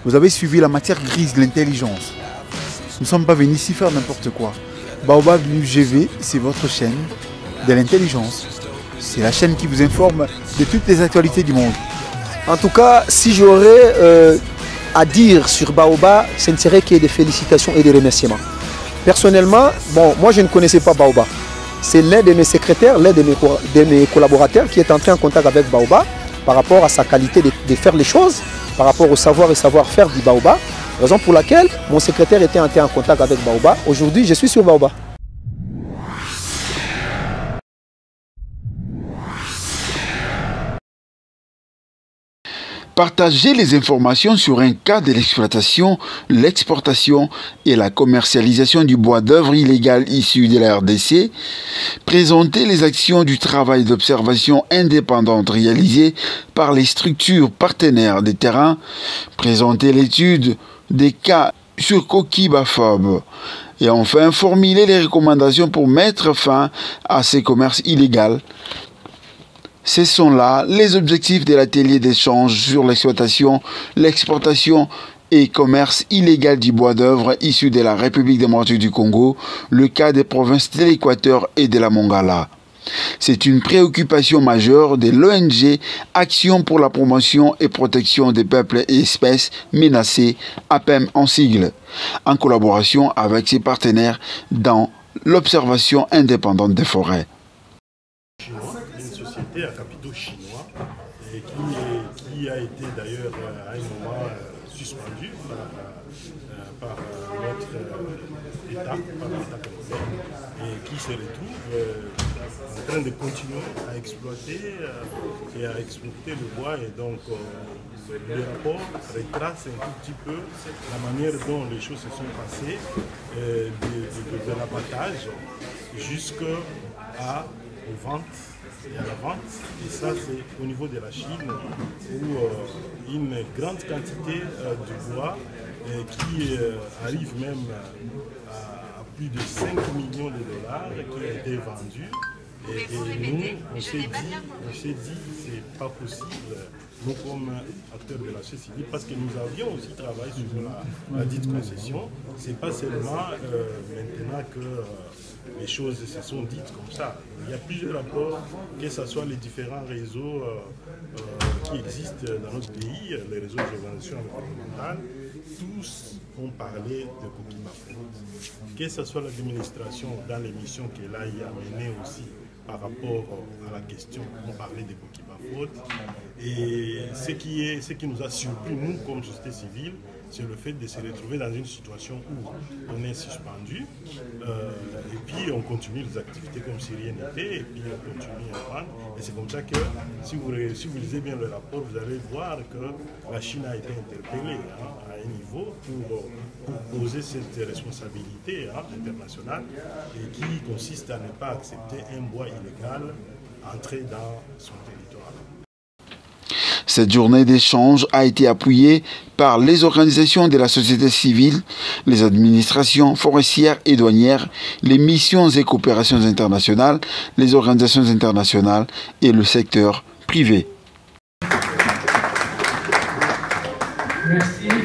Vous avez suivi la matière grise de l'intelligence. Nous ne sommes pas venus ici faire n'importe quoi. Baobab GV, c'est votre chaîne de l'intelligence. C'est la chaîne qui vous informe de toutes les actualités du monde. En tout cas, si j'aurais à dire sur Baobab, ce ne serait que des félicitations et des remerciements. Personnellement, bon, moi je ne connaissais pas Baobab. C'est l'un de mes secrétaires, l'un de mes collaborateurs qui est entré en contact avec Baobab par rapport à sa qualité de faire les choses, par rapport au savoir et savoir-faire du Baobab. Raison pour laquelle mon secrétaire était entré en contact avec Baobab. Aujourd'hui, je suis sur Baobab. Partagez les informations sur un cas de l'exploitation, l'exportation et la commercialisation du bois d'œuvre illégal issu de la RDC. Présentez les actions du travail d'observation indépendante réalisé par les structures partenaires des terrains. Présentez l'étude des cas sur coquilles baphobes. Et enfin, formulez les recommandations pour mettre fin à ces commerces illégaux. Ce sont là les objectifs de l'atelier d'échange sur l'exploitation, l'exportation et commerce illégal du bois d'œuvre issu de la République démocratique du Congo, le cas des provinces de l'Équateur et de la Mongala. C'est une préoccupation majeure de l'ONG Action pour la promotion et protection des peuples et espèces menacés, APEM en sigle, en collaboration avec ses partenaires dans l'observation indépendante des forêts. À capitaux chinois et qui a été d'ailleurs à un moment suspendu par notre État, par l'État congolais, et qui se retrouve en train de continuer à exploiter et à exporter le bois. Et donc le rapport retrace un tout petit peu la manière dont les choses se sont passées de l'abattage jusqu'à aux ventes et à la vente. Et ça, c'est au niveau de la Chine où une grande quantité de bois qui arrive même à plus de 5 millions de dollars qui a été vendu. Et nous, on s'est dit, c'est pas possible, nous comme acteurs de la société civile, parce que nous avions aussi travaillé sur la dite concession. C'est pas seulement maintenant que les choses se sont dites comme ça. Il y a plusieurs rapports, que ce soit les différents réseaux qui existent dans notre pays, les réseaux d'organisation environnementale, tous ont parlé de coquilles baphobes. Que ce soit l'administration dans l'émission qu'elle a menée aussi, par rapport à la question, on parlait des coquilles baphobes. Et ce qui nous a surpris, nous, comme société civile, c'est le fait de se retrouver dans une situation où on est suspendu, et puis on continue les activités comme si rien n'était, et puis on continue à vendre. Et c'est comme ça que, si vous lisez bien le rapport, vous allez voir que la Chine a été interpellée à un niveau pour poser cette responsabilité internationale, et qui consiste à ne pas accepter un bois illégal entrer dans son territoire. Cette journée d'échange a été appuyée par les organisations de la société civile, les administrations forestières et douanières, les missions et coopérations internationales, les organisations internationales et le secteur privé. Merci.